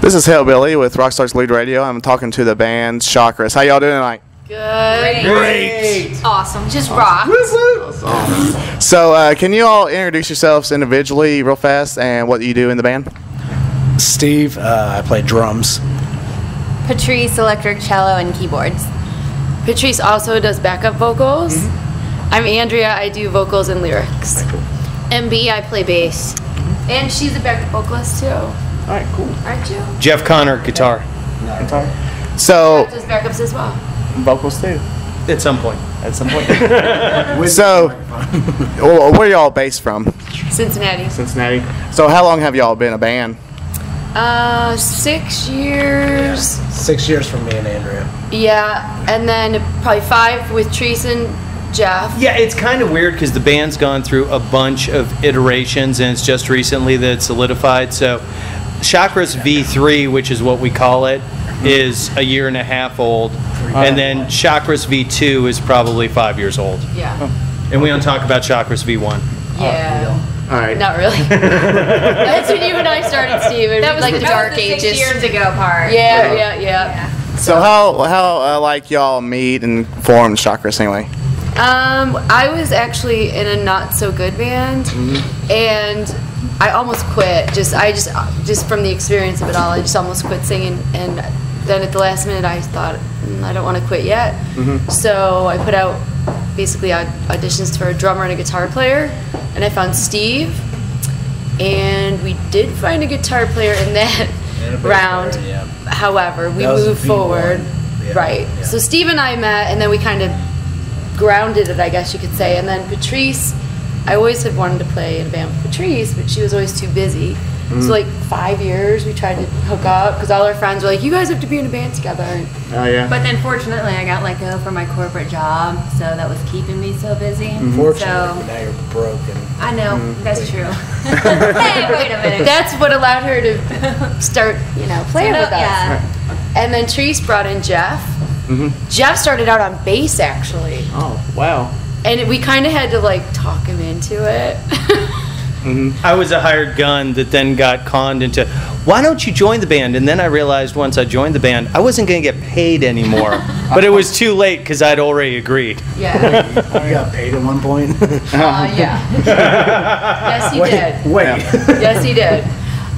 This is Hillbilly with Rockstars Lead Radio. I'm talking to the band Chakras. How y'all doing tonight? Good. Great. Awesome. Just rock. Awesome. So, can you all introduce yourselves individually real fast and what you do in the band? Steve, I play drums. Patrice, electric cello and keyboards. Patrice also does backup vocals. I'm Andrea. I do vocals and lyrics. MB, I play bass. And she's a backup vocalist too. All right, cool. Aren't you? Jeff Connor, guitar. So, Jeff does backups as well. vocals too. At some point. At some point. So, where y'all based from? Cincinnati. Cincinnati. So, how long have y'all been a band? 6 years. 6 years from me and Andrea. Yeah, and then probably 5 with Treese and Jeff. Yeah, it's kind of weird because the band's gone through a bunch of iterations and it's just recently that it's solidified. So Chakras V3, which is what we call it, is a year and a half old. And then Chakras V2 is probably 5 years old. Yeah. And we don't talk about Chakras V1. Yeah. All right. Not really. That's when you and I started, Steve. That was like the dark ages. 6 years ago part. Yeah. Yeah. So, how like y'all meet and form Chakras anyway? I was actually in a not so good band, and I almost quit. Just from the experience of it all, I just almost quit singing. And then at the last minute, I thought, I don't want to quit yet. So I put out basically auditions for a drummer and a guitar player, and I found Steve. And we did find a guitar player in that round. Player, yeah. However, we That was moved V1. forward. Yeah. Right. Yeah. So Steve and I met, and then we kind of grounded it, I guess you could say. And then Patrice, I always had wanted to play in a band with Patrice, but she was always too busy. So like 5 years we tried to hook up because all our friends were like, you guys have to be in a band together. Oh yeah. But then fortunately I got let go from my corporate job, so that was keeping me so busy. Fortunately, So now you're broken. I know, that's true. Hey, wait a minute. That's what allowed her to start, playing with us. Yeah. And then Treese brought in Jeff. Jeff started out on bass actually, Oh wow. and we kind of had to like talk him into it. I was a hired gun that then got conned into, why don't you join the band? And then I realized once I joined the band, I wasn't going to get paid anymore. But it was too late because I'd already agreed. Yeah. You got paid at one point? Yeah. Yes, he did. Wait. Yes, he did.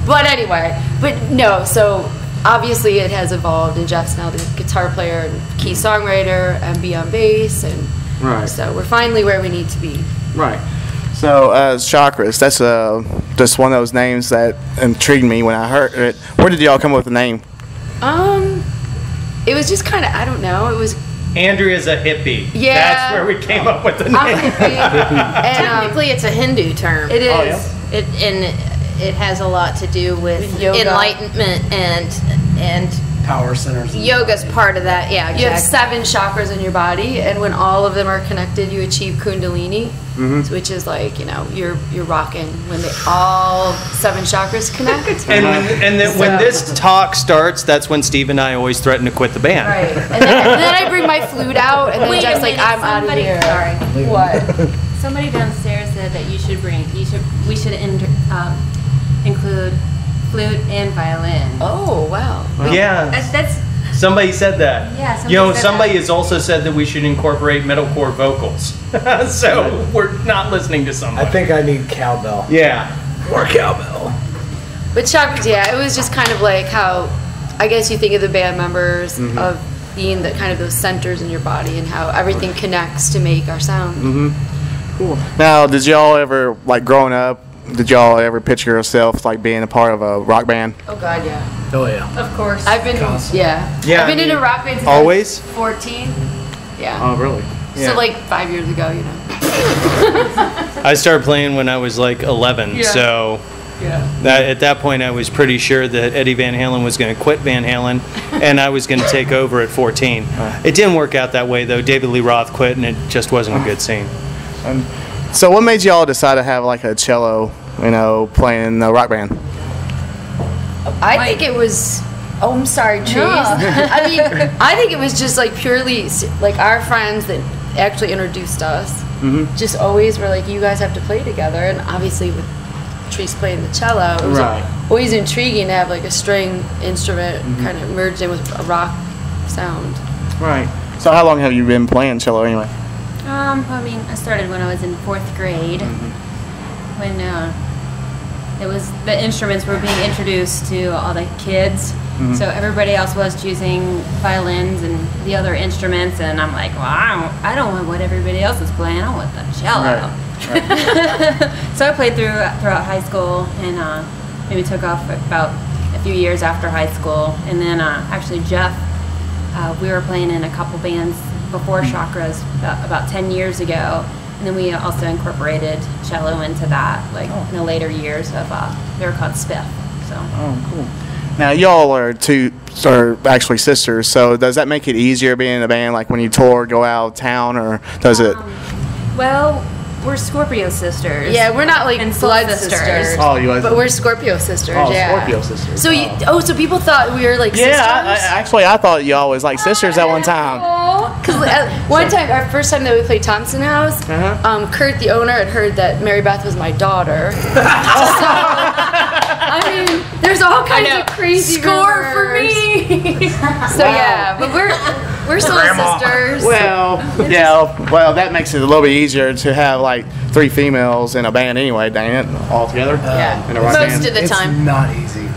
But anyway, no, so obviously it has evolved, and Jeff's now the guitar player and key songwriter and be on bass, and Right. so we're finally where we need to be. Right. So, Chakras, that's just one of those names that intrigued me when I heard it. Where did y'all come up with the name? It was just kind of, I don't know, it was, Andrea's a hippie. Yeah. That's where we came up with the name. I'm hippie. And, Technically it's a Hindu term. it is. Oh, yeah. It has a lot to do with Yoga. enlightenment and Power centers. yoga's part of that. Yeah, You have exactly. 7 chakras in your body, and when all of them are connected, you achieve Kundalini, which is like, you're rocking when all 7 chakras connect. And then when this talk starts, that's when Steve and I always threaten to quit the band. Right. And then I bring my flute out, and then Wait a Jeff's like, minute, I'm out of somebody- here. sorry. What? Somebody downstairs said that we should include flute and violin. Oh, wow. Yeah. That's Somebody said that. Yeah, somebody said somebody that. has also said that we should incorporate metalcore vocals. So we're not listening to somebody. I think I need cowbell. Yeah. More cowbell. But Chakras, yeah, it was just kind of like how, I guess you think of the band members of being the kind of those centers in your body and how everything connects to make our sound. Cool. Now, did y'all ever, like growing up, did y'all ever picture yourself like being a part of a rock band? Oh, God, yeah. Oh, yeah. Of course. I've been, Yeah, I've been I in mean, a rock band since always? I was 14. Yeah. Oh, really? So like 5 years ago, I started playing when I was like 11, Yeah. so at that point I was pretty sure that Eddie Van Halen was going to quit Van Halen and I was going to take over at 14. It didn't work out that way though. David Lee Roth quit and it just wasn't a good scene. So, what made y'all decide to have like a cello, playing in a rock band? I think it was. Oh, I'm sorry, Trees. I mean, I think it was just like purely like our friends that actually introduced us. Just always were like, you guys have to play together, and obviously with Treese playing the cello. It was Right. always intriguing to have like a string instrument kind of merged in with a rock sound. Right. So how long have you been playing cello anyway? I mean, I started when I was in 4th grade, when it was the instruments were being introduced to all the kids. So everybody else was choosing violins and the other instruments, and I'm like, well, I don't want what everybody else is playing. I want the cello. So I played throughout high school, and maybe took off about a few years after high school. And then actually Jeff, we were playing in a couple bands before Chakras about 10 years ago. And then we also incorporated cello into that, like in the later years of, they were called Spiff. So. Oh, cool. Now, y'all are actually sisters, so does that make it easier being in a band, like when you tour, go out of town, or does it? Well, we're Scorpio sisters. Yeah, we're not like And blood soul sisters. sisters. Oh, you guys. But we're Scorpio sisters, Oh, yeah. Scorpio sisters. So so people thought we were like sisters? Yeah, I thought y'all was like sisters at one time. Because one time, our first time that we played Thompson House, Kurt, the owner, had heard that Mary Beth was my daughter. So, I mean, there's all kinds of crazy Score for rumors. me. So yeah, but we're still sisters. Well, yeah, well, that makes it a little bit easier to have like 3 females in a band anyway, dang it, all together. Yeah, in a rock most band. of the It's time. not easy.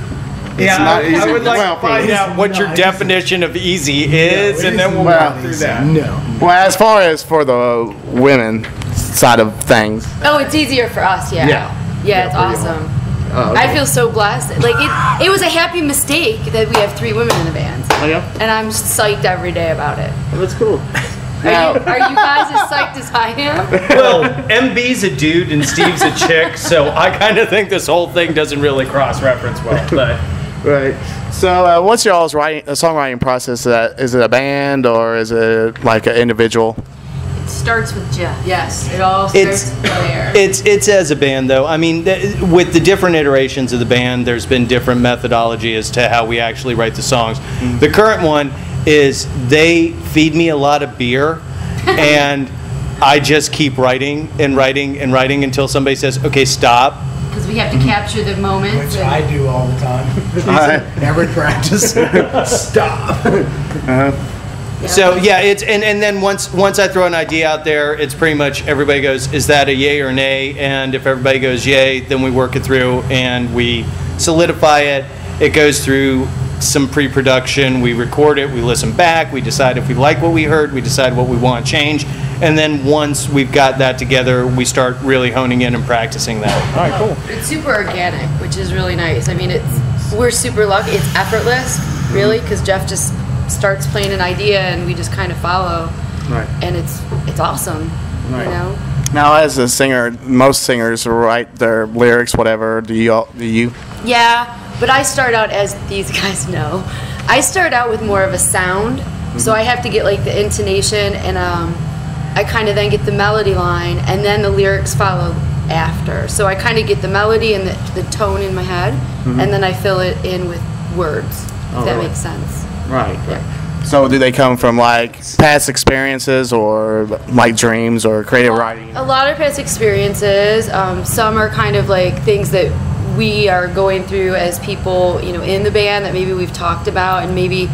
Yeah, not easy. I would like Well, to find it's out what your not definition of easy is, No, it and then is we'll not walk through easy. that. No. Well, as far as for the women side of things, Oh, it's easier for us, yeah. Yeah. Yeah, it's for you. awesome. Oh, I feel so blessed. Like it was a happy mistake that we have 3 women in the band, oh yeah, and I'm psyched every day about it. that's cool. Are you guys as psyched as I am? Well, MB's a dude and Steve's a chick, so I kind of think this whole thing doesn't really cross-reference well. But Right. So, what's y'all's songwriting process? Is it a band or is it like an individual? It starts with Jeff. Yes, it all It's- starts there. it's as a band, though. I mean, with the different iterations of the band, there's been different methodology as to how we actually write the songs. The current one is they feed me a lot of beer, and I just keep writing and writing and writing until somebody says, "Okay, stop." Because we have to capture the moment. Which I do all the time. Every practice. Stop. So yeah, and then once I throw an idea out there, it's pretty much everybody goes, is that a yay or nay? And if everybody goes yay, then we work it through and we solidify it. It goes through some pre-production, we record it, we listen back, we decide if we like what we heard, we decide what we want to change, and then once we've got that together, we start really honing in and practicing that. All right, cool. It's super organic, which is really nice. I mean, we're super lucky. It's effortless, really, because Jeff just starts playing an idea and we just kind of follow. Right. And it's awesome, Right. you know? Now, as a singer, most singers write their lyrics, whatever. Do you? Yeah, but I start out, as these guys know, I start out with more of a sound. So I have to get like the intonation, and I kind of then get the melody line, and then the lyrics follow after. So I kind of get the melody and the tone in my head, and then I fill it in with words, if that really? makes sense. Right. Yeah. So, do they come from like past experiences or like dreams or creative writing? A lot of past experiences. Some are kind of like things that we are going through as people, you know, in the band that maybe we've talked about, and maybe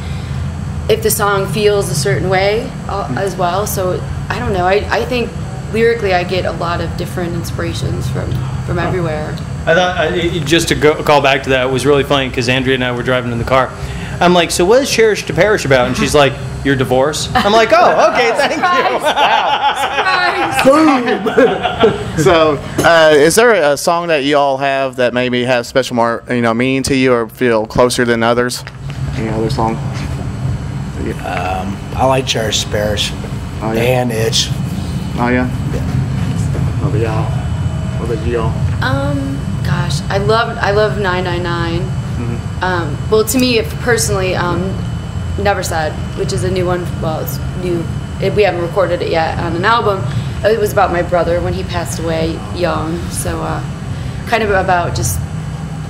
if the song feels a certain way as well. So I don't know. I think lyrically I get a lot of different inspirations from everywhere. I thought, just to call back to that, it was really funny because Andrea and I were driving in the car. I'm like, so what is Cherish to Perish about? And she's like, your divorce. I'm like, oh, okay, thank you. So, is there a song that you all have that maybe has special meaning to you or feel closer than others? Any other song? I like Cherish Parish Oh, yeah. and Itch. Oh yeah. What about y'all? What about y'all? Gosh, I love 999. Well, to me personally, Never Said, which is a new one. Well, it's new. We haven't recorded it yet on an album. It was about my brother when he passed away young. So, kind of about just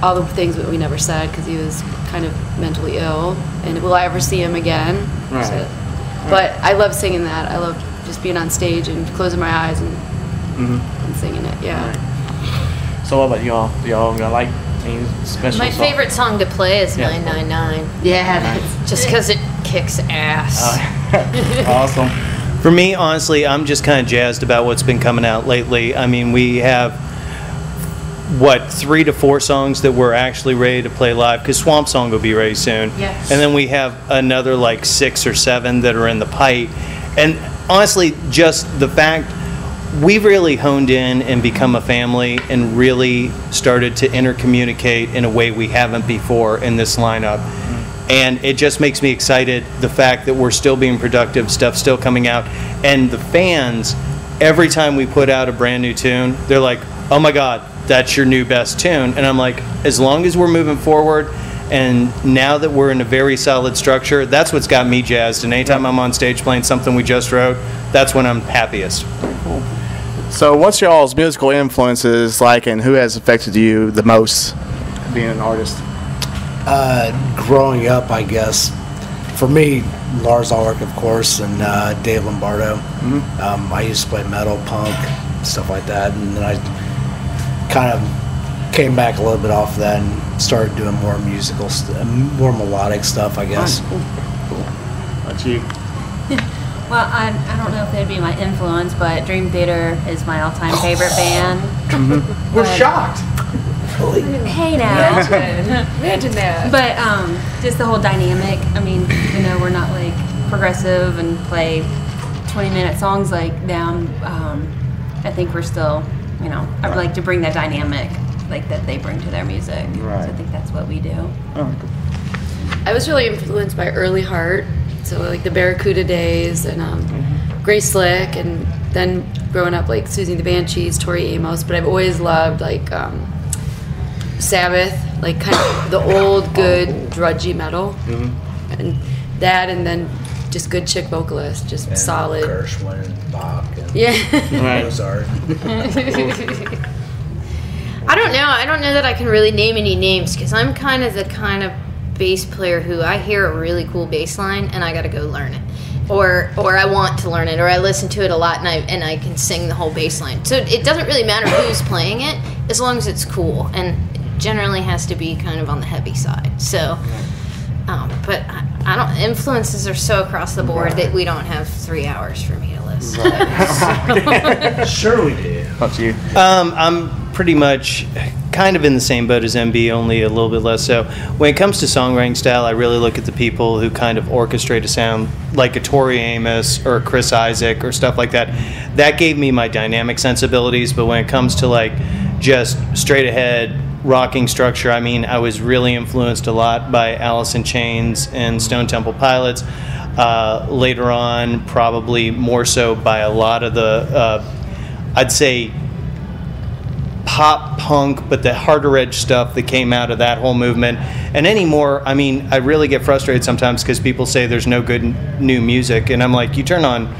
all the things that we never said because he was kind of mentally ill. And will I ever see him again? Right. So, but I love singing that. I love just being on stage and closing my eyes and singing it. Yeah. So what about y'all? Do y'all like any special My song? favorite song to play is Yeah. 999. Yeah, that's Just because it kicks ass. Awesome. For me, honestly, I'm just kind of jazzed about what's been coming out lately. I mean, we have, 3 to 4 songs that we're actually ready to play live, because Swamp Song will be ready soon. Yes. And then we have another like 6 or 7 that are in the pipe. And honestly, just the fact we've really honed in and become a family and really started to intercommunicate in a way we haven't before in this lineup. And it just makes me excited, the fact that we're still being productive, stuff still coming out. And the fans, every time we put out a brand new tune, they're like, oh my God, that's your new best tune. And I'm like, as long as we're moving forward, and now that we're in a very solid structure, that's what's got me jazzed. And anytime I'm on stage playing something we just wrote, that's when I'm happiest. So what's y'all's musical influences like, and who has affected you the most being an artist? Growing up, I guess, for me, Lars Ulrich, of course, and Dave Lombardo. I used to play metal, punk, stuff like that, and then I kind of came back a little bit off that and started doing more musical, more melodic stuff, I guess. Cool. What you? Well, I don't know if they'd be my influence, but Dream Theater is my all-time favorite band. We're shocked. Hey now. imagine that. But just the whole dynamic. I mean, even though we're not like progressive and play 20-minute songs like them, I think we're still, I would like to bring that dynamic like that they bring to their music. Right. So I think that's what we do. Oh, cool. I was really influenced by Early Heart, so like the Barracuda days and Grace Slick, and then growing up like Susie and the Banshees, Tori Amos. But I've always loved like Sabbath, like kind of the old good drudgy metal, and that, and then just good chick vocalist, just And solid. Gershwin and Bach and Yeah. Mozart. I don't know that I can really name any names, because I'm kind of the kind of bass player who I hear a really cool bass line and I got to go learn it. Or I want to learn it, or I listen to it a lot and I can sing the whole bass line. So it doesn't really matter who's playing it, as long as it's cool. And generally has to be kind of on the heavy side. So, but I don't. Influences are so across the board that we don't have 3 hours for me to list. Sure we do. What you? I'm pretty much kind of in the same boat as MB, only a little bit less so. When it comes to songwriting style, I really look at the people who kind of orchestrate a sound, like a Tori Amos or a Chris Isaak or stuff like that. That gave me my dynamic sensibilities, but when it comes to like just straight ahead rocking structure, I mean, I was really influenced a lot by Alice in Chains and Stone Temple Pilots. Later on, probably more so by a lot of the, I'd say, pop punk, but the harder edge stuff that came out of that whole movement. And anymore, I mean, I really get frustrated sometimes because people say there's no good new music, and I'm like, you turn on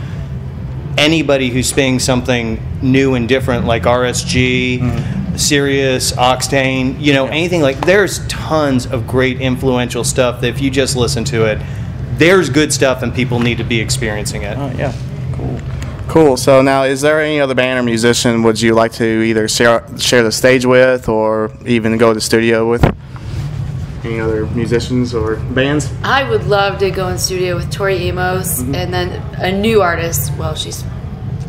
anybody who's spinning something new and different, like RSG, Sirius, Octane, anything like, there's tons of great influential stuff that if you just listen to it, there's good stuff and people need to be experiencing it. Oh, yeah. Cool. So now, is there any other band or musician would you like to either share the stage with, or even go to the studio with? Any other musicians or bands? I would love to go in studio with Tori Amos, and then a new artist. Well, she's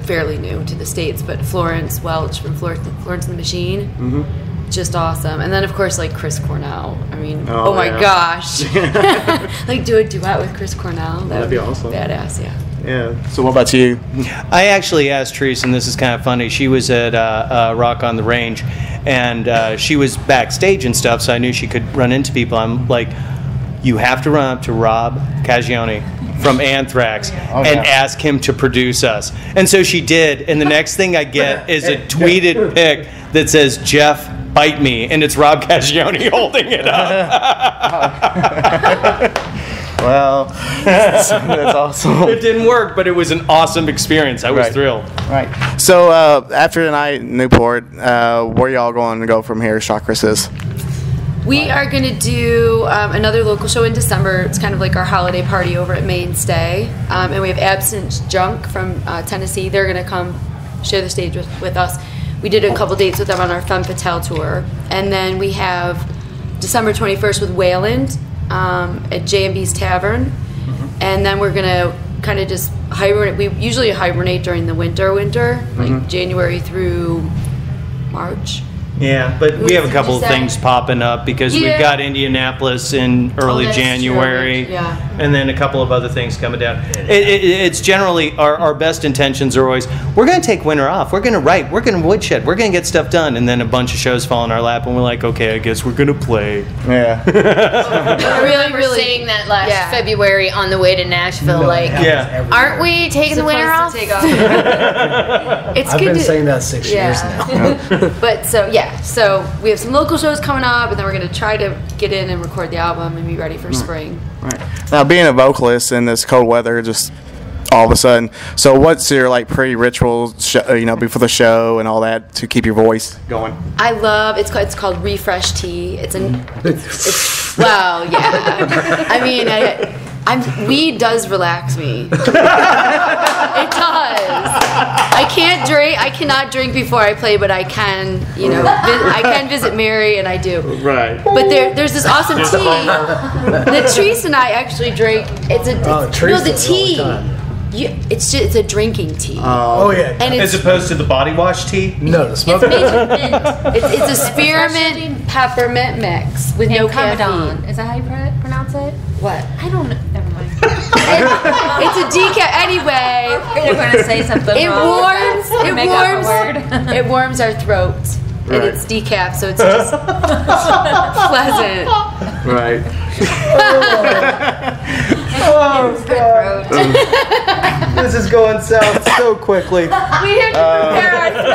fairly new to the States, but Florence Welch from Florence and the Machine. Just awesome. And then, of course, like Chris Cornell. I mean, oh my gosh. Like, do a duet with Chris Cornell. That'd be awesome. Badass, yeah. Yeah. So what about you? I actually asked Therese, and this is kind of funny. She was at Rock on the Range, and she was backstage and stuff, so I knew she could run into people. I'm like, you have to run up to Rob Caggione from Anthrax and ask him to produce us. And so she did, and the next thing I get is a tweeted pic that says, Jeff, bite me, and it's Rob Caggione holding it up. Well, that's awesome. It didn't work, but it was an awesome experience. I was thrilled. Right. So after tonight in Newport, where y'all going to go from here, Chakras is? We are going to do another local show in December. It's kind of like our holiday party over at Mainstay. And we have Absent Junk from Tennessee. They're going to come share the stage with us. we did a couple dates with them on our Femme Fatale tour. And then we have December 21st with Wayland at J&B's Tavern. And then we're going to kind of just hibernate. We usually hibernate during the winter, like January through March. Yeah, but we have a couple of say? things popping up because Yeah. we've got Indianapolis in early that's January, true. Yeah. and then a couple of other things coming down. It's generally our best intentions are always, we're going to take winter off, we're going to write, we're going to woodshed, we're going to get stuff done, and then a bunch of shows fall in our lap, and we're like, okay, I guess we're going to play. Yeah. I remember saying that last February on the way to Nashville. Yeah. Aren't we taking the winter off? Take off. It's I've good been to, saying that 6 years now. But so we have some local shows coming up, and then we're going to try to get in and record the album and be ready for spring. Right. Now, being a vocalist in this cold weather, just all of a sudden. So, what's your like pre-ritual, before the show and all that to keep your voice going? I love it's called Refresh Tea. It's wow, yeah. I mean, weed does relax me. It does. I cannot drink before I play, but I can, I can visit Mary, and I do. Right. But there's this awesome tea. Latrice and I actually drink. The tea. It's a drinking tea. Oh yeah. And As opposed to the body wash tea? No, the smoke. it's a spearmint peppermint mix with no caffeine. Is that how you pronounce it? What? I don't know. Never mind. It's a decaf. Anyway, You're going to say something it wrong. warms. It Make up a warms. word. It warms our throat, and it's decaf, so it's just pleasant. Right. Oh, God. This is going south so quickly. We have to prepare our throat.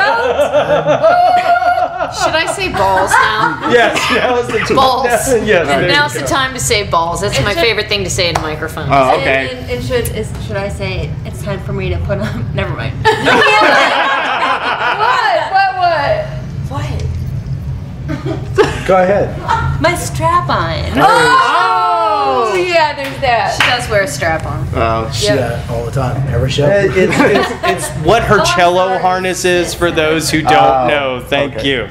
Should I say balls now? Yes, now is the time. Balls. Yes, there you Now's go. the time to say balls. That's my favorite thing to say in a microphone. Oh, okay. And should I say it's time for me to put on? Never mind. What? Go ahead. My strap on. Oh, yeah. There's that. She does wear a strap on. Oh, See that all the time, every show. It's what her cello harness is for those who don't know. Thank you.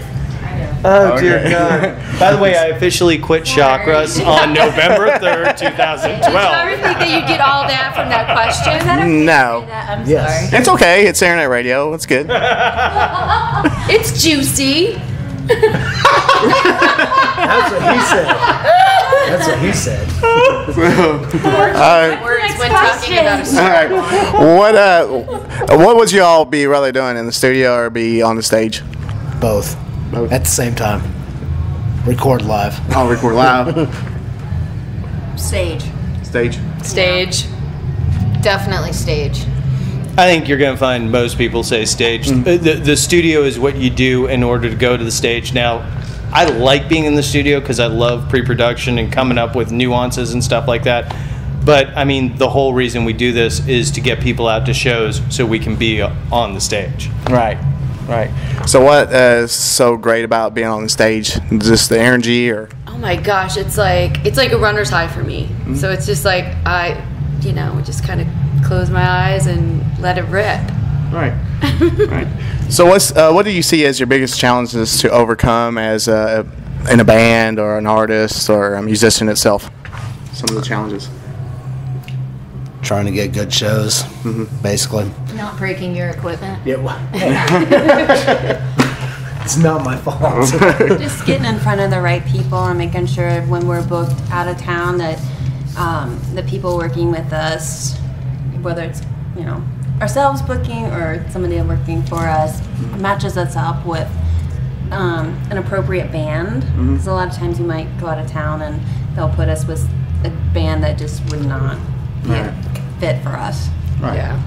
Oh, dear God. By the way, I officially quit Chakras on November 3rd, 2012. Did you ever think that you'd get all that from that question? no. I'm Yes. sorry. It's okay. It's internet radio. It's good. It's juicy. That's what he said. That's what he said. Words when talking about a strap on. What would you all be rather doing in the studio or be on the stage? Both. At the same time. Record live. I'll record live. Stage. Stage. Stage. Definitely stage. I think you're going to find most people say stage. The studio is what you do in order to go to the stage. Now, I like being in the studio because I love pre-production and coming up with nuances and stuff like that. But, I mean, the whole reason we do this is to get people out to shows so we can be on the stage. Right. Right. So what is so great about being on the stage? Just the energy, or? Oh my gosh, it's like a runner's high for me. So it's just like I just kind of close my eyes and let it rip. Right. Right. So what do you see as your biggest challenges to overcome as in a band or an artist or a musician itself? Some of the challenges. Trying to get good shows, basically. Not breaking your equipment. Yeah. It's not my fault. Just getting in front of the right people and making sure when we're booked out of town that the people working with us, whether it's ourselves booking or somebody working for us, matches us up with an appropriate band. Because a lot of times you might go out of town and they'll put us with a band that just would not fit for us. Right. Yeah.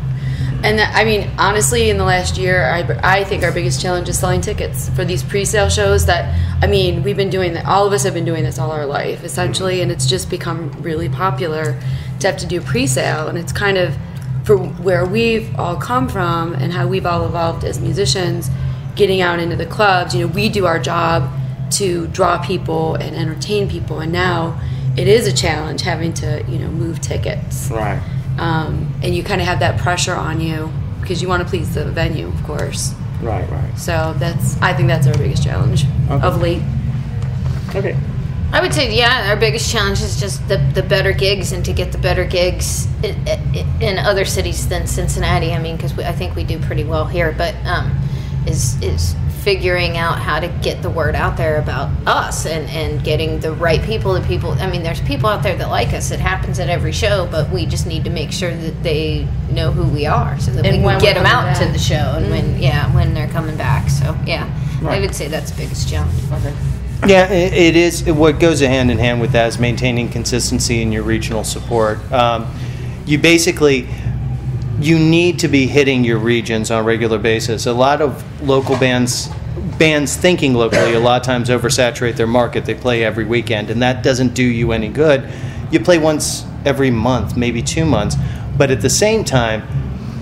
And I mean, honestly, in the last year, I think our biggest challenge is selling tickets for these pre-sale shows that, I mean, we've been doing that. All of us have been doing this all our life, essentially, and it's just become really popular to have to do pre-sale. And it's kind of, for where we've all come from and how we've all evolved as musicians, getting out into the clubs, we do our job to draw people and entertain people. And now it is a challenge having to, move tickets. Right. And you kind of have that pressure on you because you want to please the venue, of course. Right. So I think that's our biggest challenge of late. Okay. I would say, our biggest challenge is just the better gigs, and to get the better gigs in other cities than Cincinnati. I mean, because I think we do pretty well here, but is figuring out how to get the word out there about us and getting the right people. I mean, there's people out there that like us. It happens at every show, but we just need to make sure that they know who we are, so that we can get them out to the show, and when they're coming back. So I would say that's the biggest challenge. Okay. Yeah, it is. What goes hand in hand with that is maintaining consistency in your regional support. You need to be hitting your regions on a regular basis. A lot of local bands thinking locally a lot of times oversaturate their market. They play every weekend, and that doesn't do you any good. You play once every month, maybe 2 months. But at the same time,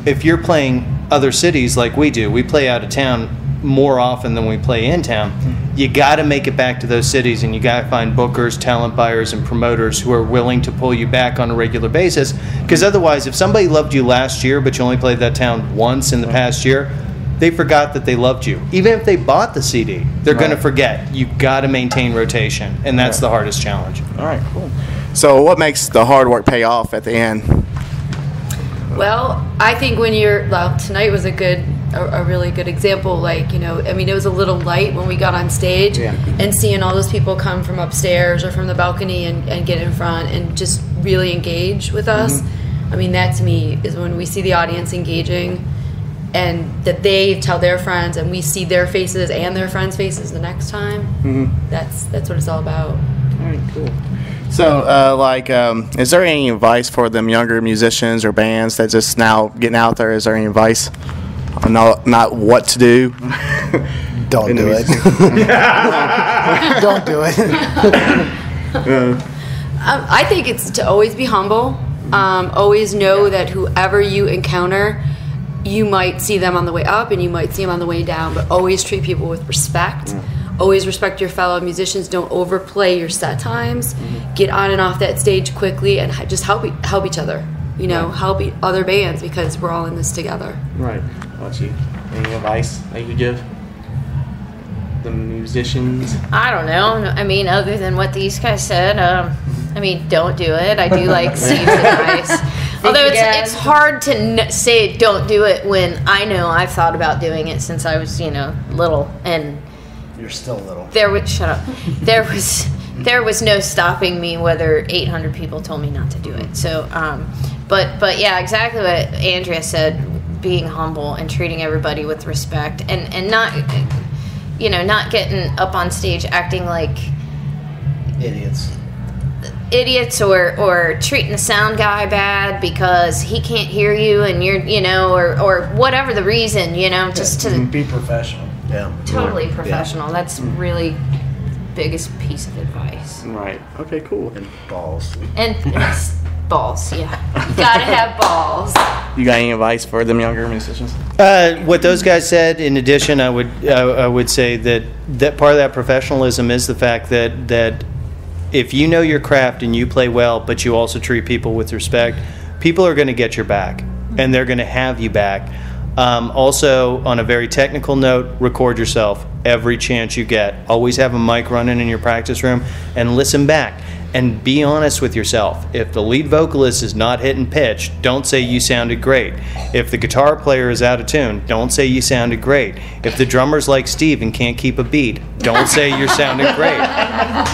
if you're playing other cities like we do, we play out of town more often than we play in town. You got to make it back to those cities, and you got to find bookers, talent buyers, and promoters who are willing to pull you back on a regular basis. Because otherwise, if somebody loved you last year but you only played that town once in the past year, they forgot that they loved you. Even if they bought the CD, they're going to forget. You got to maintain rotation, and that's the hardest challenge. All right, cool. So what makes the hard work pay off at the end? Well, I think tonight was a really good example. Like, I mean, it was a little light when we got on stage, and seeing all those people come from upstairs or from the balcony and get in front and just really engage with us. I mean, that to me is when we see the audience engaging, and that they tell their friends, and we see their faces and their friends' faces the next time. That's what it's all about. All right, cool. So, is there any advice for them younger musicians or bands that just now getting out there? Is there any advice on not what to do? Don't do it. Don't do it. I think it's to always be humble. Always know that whoever you encounter, you might see them on the way up and you might see them on the way down, but always treat people with respect. Always respect your fellow musicians. Don't overplay your set times. Get on and off that stage quickly, and just help each other. Help other bands, because we're all in this together. Right. How about you? Any advice that you give the musicians? I don't know. I mean, other than what these guys said, I mean, don't do it. I do like Steve's advice. Although it's hard to say don't do it when I know I've thought about doing it since I was, little, and You're still little. Shut up. There was no stopping me whether 800 people told me not to do it. So, but yeah, exactly what Andrea said. Being humble and treating everybody with respect, and not, not getting up on stage acting like idiots or treating the sound guy bad because he can't hear you, and you're, or whatever the reason, just to be professional. Yeah. Totally professional. That's really biggest piece of advice. Right. Okay, cool. And balls. And balls, yeah. You gotta have balls. You got any advice for them younger musicians? What those guys said, in addition, I would say that part of that professionalism is the fact that if you know your craft and you play well, but you also treat people with respect, people are going to get your back, and they're going to have you back. Also, on a very technical note, record yourself every chance you get. Always have a mic running in your practice room, and listen back. And be honest with yourself. If the lead vocalist is not hitting pitch, don't say you sounded great. If the guitar player is out of tune, don't say you sounded great. If the drummer's like Steve and can't keep a beat, don't say you're sounding great.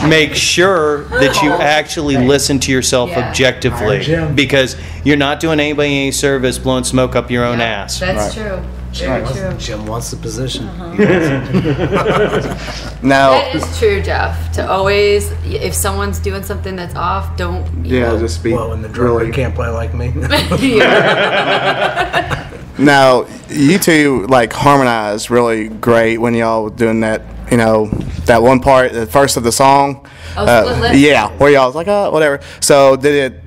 Make sure that you actually listen to yourself objectively, because you're not doing anybody any service blowing smoke up your own ass. That's true. Very true. Jim wants the position. Now, that is true, Jeff. To always, if someone's doing something that's off, don't. Just be. Well, when the drummer can't play like me. Now, you two harmonize really great when y'all were doing that. That one part, the first of the song. Split lip? Yeah, where y'all was like, whatever. So did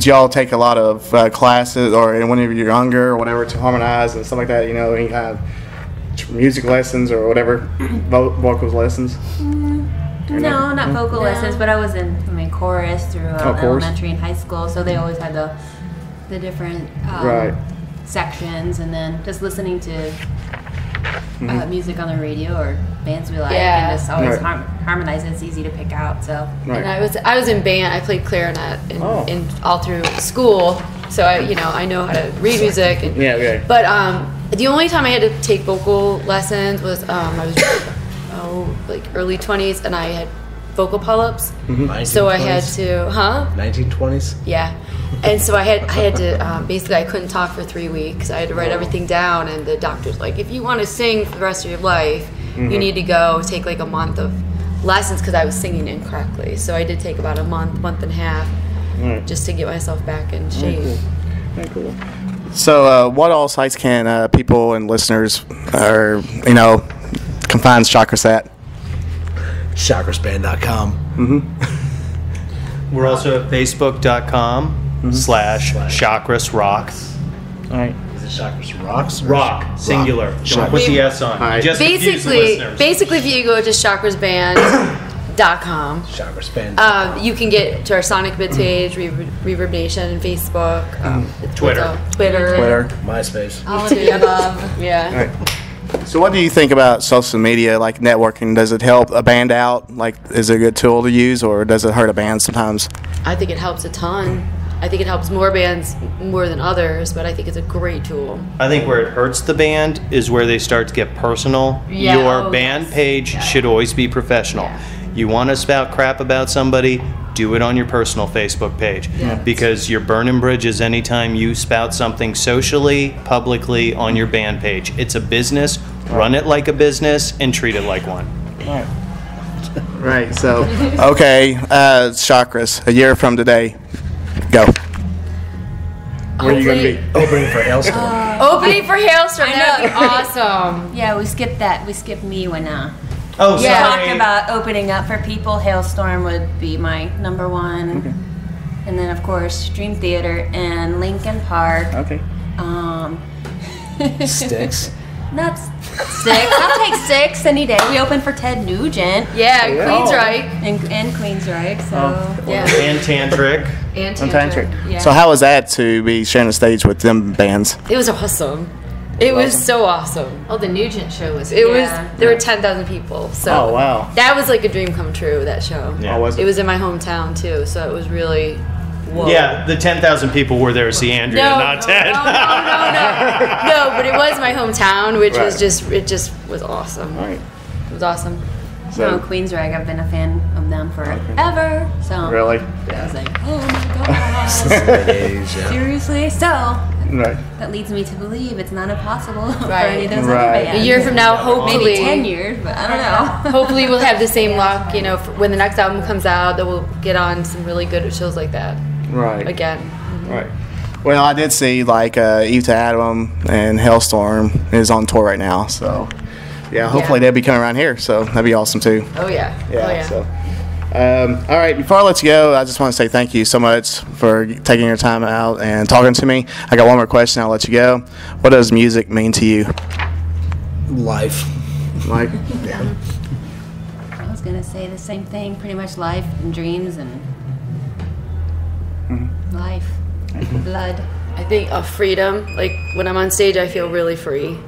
y'all take a lot of classes, or when you were younger or whatever, to harmonize and stuff like that? Any kind of music lessons or whatever, vocals lessons? No, not vocal lessons, but I was in chorus through elementary and high school, so they always had the different sections, and then just listening to music on the radio or bands we like, Yeah. and just always Right. harmonize. It's easy to pick out. So Right. And I was in band. I played clarinet Oh. in all through school, so I know how to read music. And, Yeah, okay. But the only time I had to take vocal lessons was I was like early 20s, and I had vocal polyps. So I had to 1920s. Yeah. And so I had to basically I couldn't talk for 3 weeks. I had to write everything down, and the doctor's like, if you want to sing for the rest of your life, you need to go take like a month of lessons, because I was singing incorrectly. So I did take about a month and a half just to get myself back in shape. Very cool. So, what all sites can people and listeners, or can find Chakras at? Chakrasband.com. We're also at facebook.com/chakrasrock. All right. Is it Chakras Rocks? or Rock, Rock? singular. Don't put the S on. All right. Just confuse the listeners. Basically, if you go to chakrasband.com, Chakrasband. you can get to our Sonic Bits page, Reverb Nation, and Facebook, Twitter. Twitter. MySpace. all of the above. Yeah. All right. So, what do you think about social media, like networking? Does it help a band out? Like, is it a good tool to use, or does it hurt a band sometimes? I think it helps a ton. I think it helps more bands more than others, but I think it's a great tool. I think where it hurts the band is where they start to get personal. Yeah. Your Oh, band yes. page should always be professional. Yeah. You want to spout crap about somebody, do it on your personal Facebook page. Yeah. Because you're burning bridges anytime you spout something socially, publicly on your band page. It's a business. Run it like a business and treat it like one. Right. So, okay, Chakras, a year from today, go. Where are you going to be? Opening for Hailstorm. Opening for Hailstorm, I that would be know. awesome. Yeah, we skipped that. We skipped me when Oh, we Yeah. talked about opening up for people. Hailstorm would be my number one. And then, of course, Dream Theater and Lincoln Park. Okay. Sticks. Not Six. I'll take Six any day. We opened for Ted Nugent Yeah, Yeah. Queensryche. and Queensryche, so Yeah. And Tantric. And Tantric. Yeah. So, how was that to be sharing the stage with them bands? It was awesome. It was so awesome. Oh, the Nugent show was. It was. Yeah. There were 10,000 people. So Oh, wow. that was like a dream come true. That show. Yeah. Oh, was it? It was in my hometown too, so it was really. Whoa. Yeah, the 10,000 people were there to see Andrea, not Ted. No, but it was my hometown, which was Right. it just was awesome. All right. It was awesome. no, Queensryche. I've been a fan of them forever. So Really? I was like, oh my god, seriously? So Right. that leads me to believe it's not impossible for Right. any of those Right. other A bands. year from now, hopefully, Maybe 10 years, but I don't know. hopefully we'll have the same luck. You know, when the next album comes out, that we'll get on some really good shows like that Right. again. Right. Well, I did see like Eve to Adam and Hailstorm is on tour right now, so yeah, hopefully they'll be coming around here, so that'd be awesome too. Oh yeah. Yeah. Oh yeah. So, all right. Before I let you go, I just want to say thank you so much for taking your time out and talking to me. I got one more question. I'll let you go. What does music mean to you? Life. Like, I was gonna say the same thing. Pretty much life and dreams and life, blood. I think of freedom. Like when I'm on stage, I feel really free.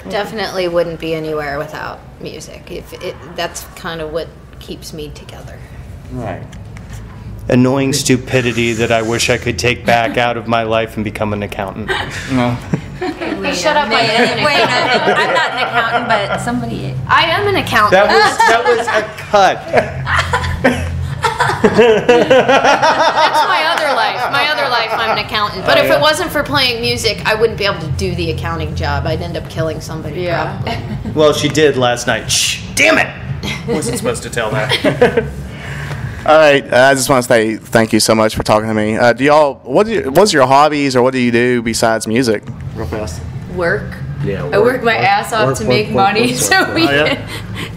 Definitely wouldn't be anywhere without music. That's kind of what keeps me together. right. Annoying stupidity that I wish I could take back out of my life and become an accountant. No. Shut up! Wait, I'm not an accountant, but somebody. I am an accountant. That was a cut. That's my other life. My other life, I'm an accountant. But if it wasn't for playing music, I wouldn't be able to do the accounting job. I'd end up killing somebody. Yeah. Probably. Well, she did last night. Shh, damn it! Wasn't supposed to tell that. All right. I just want to say thank you so much for talking to me. What's your hobbies or what do you do besides music? Real fast. Work. Yeah. I work my ass off to make money work. so we Oh, yeah? can,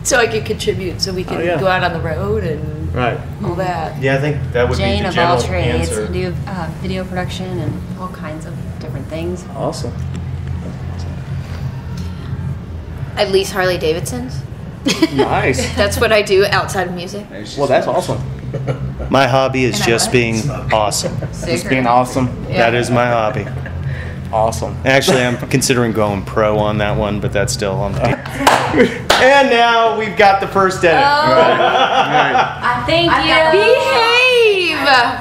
so I can contribute, so we can Oh, yeah. go out on the road and Right. all that. Yeah, I think that would Jane be the of general all trades, answer. do video production and all kinds of different things. Awesome. I lease Harley Davidsons. Nice. That's what I do outside of music. Well, that's awesome. My hobby is just being awesome. Just being awesome. That is my hobby. Awesome. Actually, I'm considering going pro on that one, but that's still on the And now we've got the first edit. Thank you. Behave.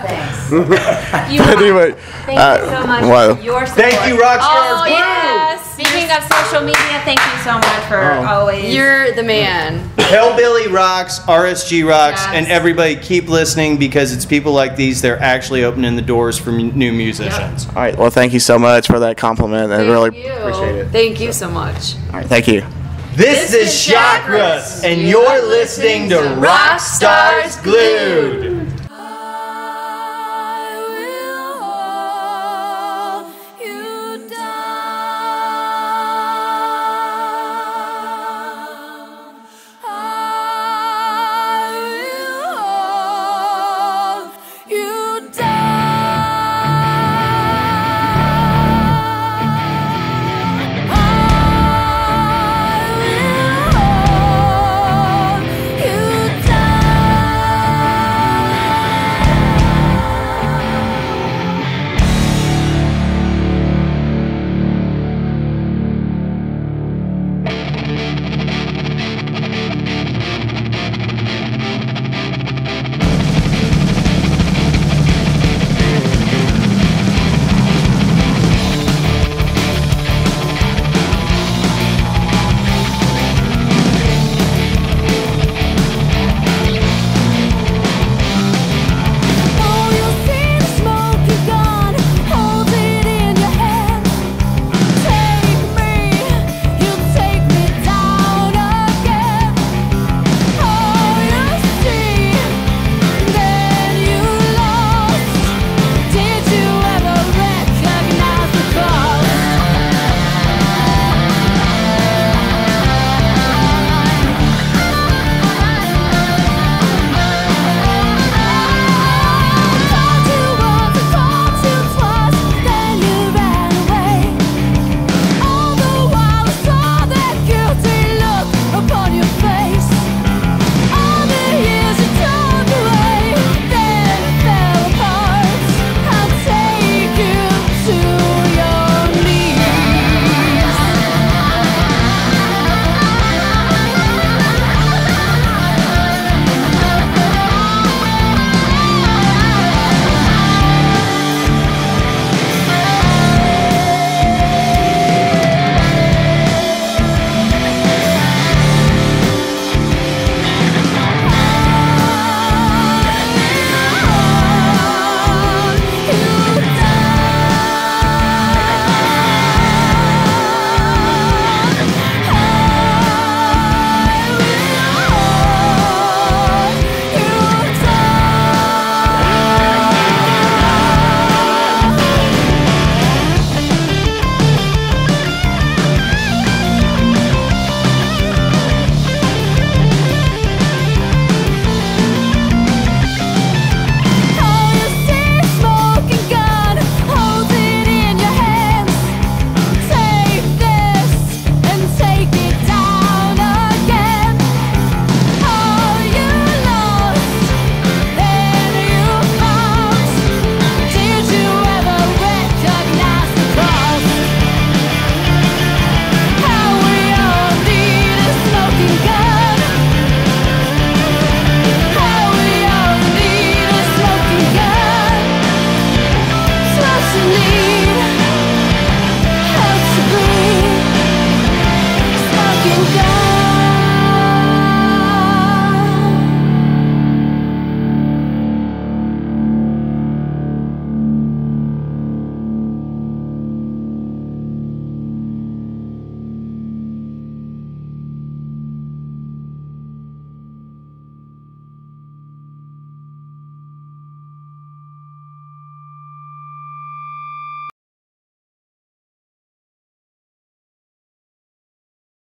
Thanks. Anyway, Thank you so much wow. for your support. Thank you, Rockstars. Oh, Blue. yes. Speaking of social media, thank you so much for always. You're the man. Hellbilly rocks, RSG rocks, Yes. and everybody keep listening because it's people like these that are actually opening the doors for new musicians. All right. Well, thank you so much for that compliment. I really you. appreciate it. Thank you so much. All right. Thank you. This is Chakras, and you're listening to Rockstars Glued.